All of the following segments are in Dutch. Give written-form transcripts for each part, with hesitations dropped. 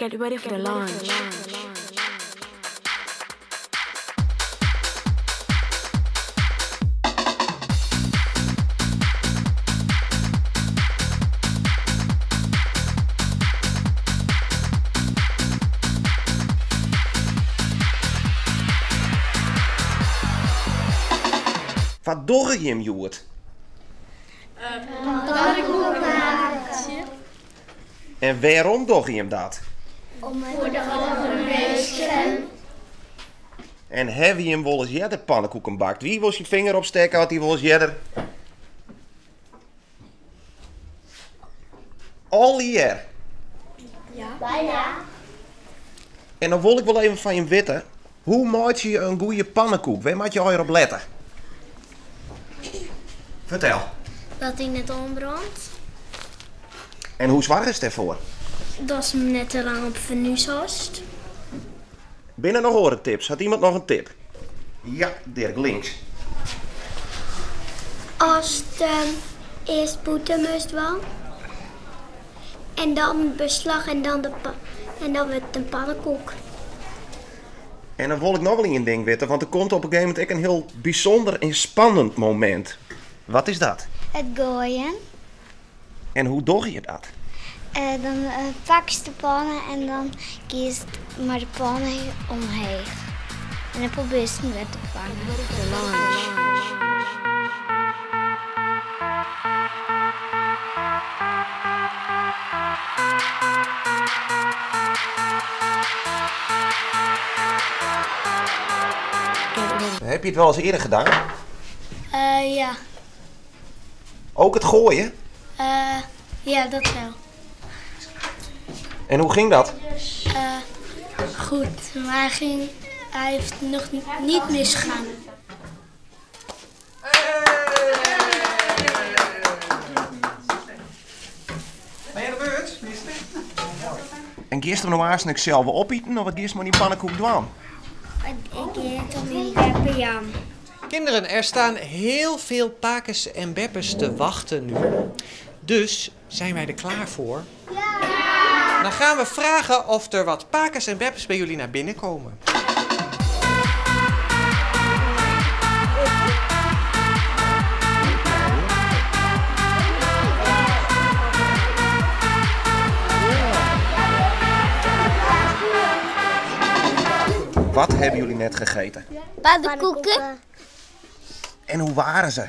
Get ready for the launch. Wat doe je hem, Joert? Pannenkoeken maken. En waarom doe je hem dat? Voor de andere mensen. En heb je hem wel eens jeder pannenkoeken bakt? Wie wil je vinger opsteken had hij wel eens jeder? Al jaar. Ja. Bijna. En dan wil ik wel even van je weten. Hoe maak je een goede pannenkoek? Waar moet je erop letten? Vertel. Dat hij net ontbrandt. En hoe zwaar is het ervoor? Dat is net te lang op vernushast. Binnen nog horentips. Had iemand nog een tip? Ja, Dirk, links. Als het eerst boeten moest wel. En dan beslag en dan en dan wordt het een pannenkoek. En dan wil ik nog wel een ding weten, want er komt op een gegeven moment ook een heel bijzonder en spannend moment. Wat is dat? Het gooien. En hoe doe je dat? Dan pak je de pannen en dan kies je maar de pannen omheen. En dan probeer je hem weer te vangen. Heb je het wel eens eerder gedaan? Ja. Ook het gooien? Ja, dat wel. En hoe ging dat? Goed, maar hij heeft nog niet misgegaan. Ben je de beurt, mister? En gisteren nog eens zelf opeten of wat gisteren maar die pannenkoek doen? Ik eet hem in Berpian. Kinderen, er staan heel veel pakes en beppes te wachten nu. Dus zijn wij er klaar voor? Ja! Dan gaan we vragen of er wat pakes en beppes bij jullie naar binnen komen. Wat hebben jullie net gegeten? Pannenkoeken. En hoe waren ze?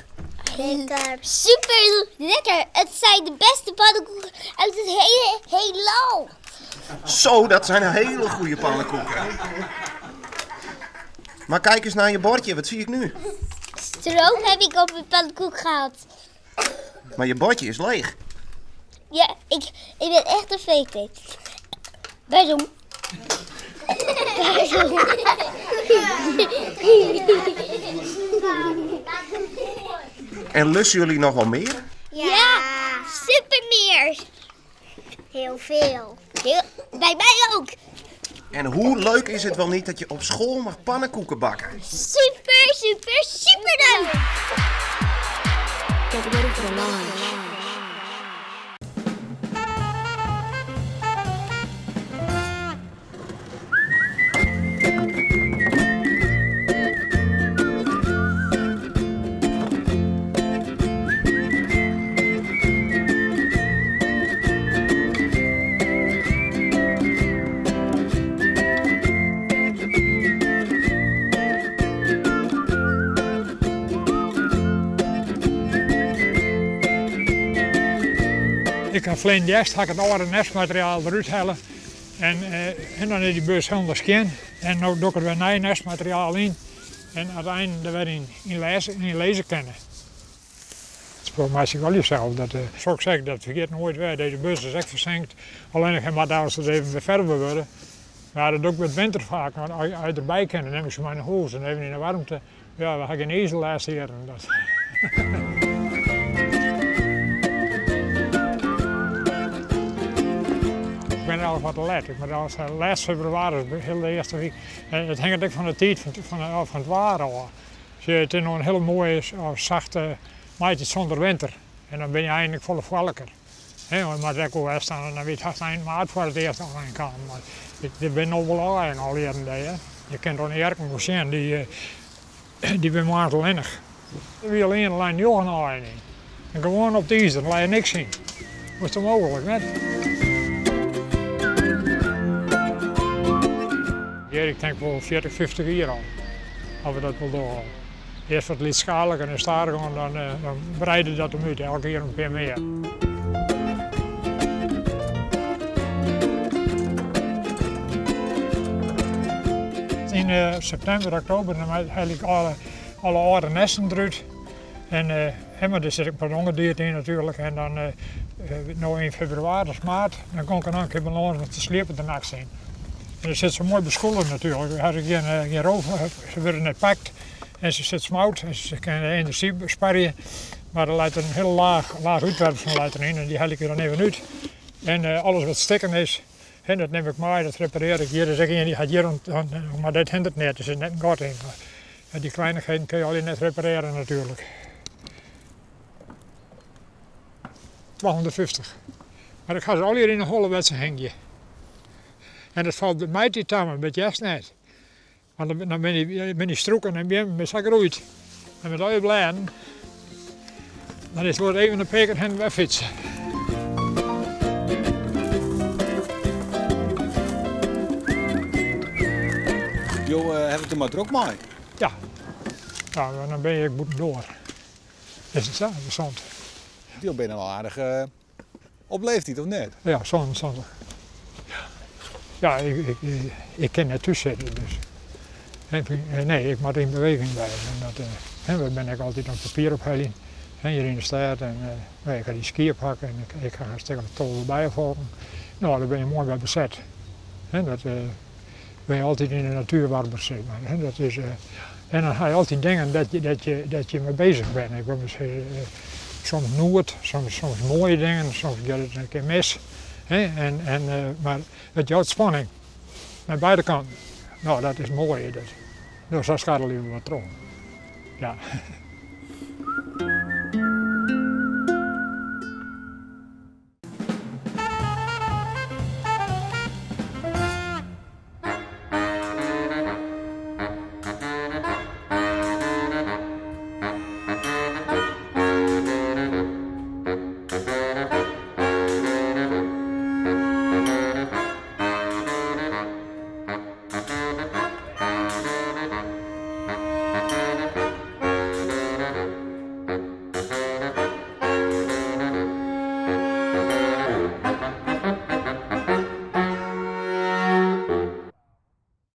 Lekker. Super lekker. Het zijn de beste pannenkoeken uit het hele heelal. Zo, dat zijn hele goede pannenkoeken. Maar kijk eens naar je bordje, wat zie ik nu? Stroop heb ik op mijn pannenkoek gehad. Maar je bordje is leeg. Ja, ik ben echt een fake. Waarom? En lusten jullie nog wel meer? Ja, super meer. Heel veel. Bij mij ook. En hoe leuk is het wel niet dat je op school mag pannenkoeken bakken? Super, super, super leuk. Get ready for the launch. Ik heb verleden jaar ga ik het oude nestmateriaal eruit halen en dan is die bus helemaal scan. En nu doe ik er weer nieuw nestmateriaal in en uiteindelijk weer in lezen kennen. Het is voor mij wel jezelf. Dat zou ik zeggen, dat vergeet nooit weer. Deze bus is echt verzinkt. Alleen nog maar als ze even weer verder worden. Maar dat doe ik met winter vaak, want als je erbij kennen, dan neem ik ze maar naar huis en even in de warmte. Ja, dan ga ik een ezel laatst hier. Ik ben er al wat te laat. Ik ben al laatst februari, heel de eerste week. En het hangt ook van de tijd van het waar al. Dus het is nog een hele mooie, zachte maandje zonder winter. En dan ben je eigenlijk volle valker. Maar ik ook eerst staan en dan weet je eind maart voor het eerst al aan kan. Maar ik ben nog wel aan al jaren. Je kent dan Erken Moussien, die ben maartelinnig. Er wil alleen lijn jochen aan. En gewoon op deze, dan laat je niks zien. Dat is toch mogelijk, net? Ja, ik denk wel 40, 50 jaar al. Als we dat wel doorhouden. Eerst wat lichtschaliger en stadiger, dan breiden dat hem uit, elke keer een keer meer. In september, oktober, dan heb ik alle oude nesten eruit. Maar daar zit ik een ongedierte in natuurlijk. En dan nou in februari of maart, dan kon ik een keer balans met de slepen de nacht zien. En er zit zo mooi bescholen natuurlijk. Daar had ik geen roof, ze worden net pakt. En ze zit smout en ze kan de energie sparren. Maar er leidt een heel laag uitwerpsel erin en die haal ik er dan even uit. En alles wat stikken is, en dat neem ik mee, dat repareer ik hier. Dan zeg je, die gaat hier, maar dat hindert net, er zit net een gat in. Maar die kleinigheden kun je alleen net repareren natuurlijk. 250. Maar ik ga ze al hier in een holle wetsen hengje. En dat valt bij mij die tamen, met juist net. Want dan ben je stroeken en ben je gegroeid. En met al je blijden, dan is het even een peker hen wegfietsen. Jo, heb ik er maar druk mee? Ja. Nou, dan ben je goed door. Is het zo? Gezond. Jo, ben je wel aardig op leeftijd, of net? Ja, zonnig. Ja, ik kan net tussen zitten, dus. Nee, ik moet in beweging blijven. En ben ik altijd een papier ophalen. Hier in de stad. En ik ga die skiën pakken en ik ga een stuk tol bij volgen. Nou, daar ben je mooi bij bezet. Dat ben je altijd in de natuur waar bezet bent. En dan ga je altijd denken dat je mee bezig bent. Ik ben soms nooit, soms mooie dingen, soms gaat het een keer mis. Maar het houdt spanning. Aan beide kanten. Nou, dat is mooi. Dus daar gaat er liever wat terug. Ja.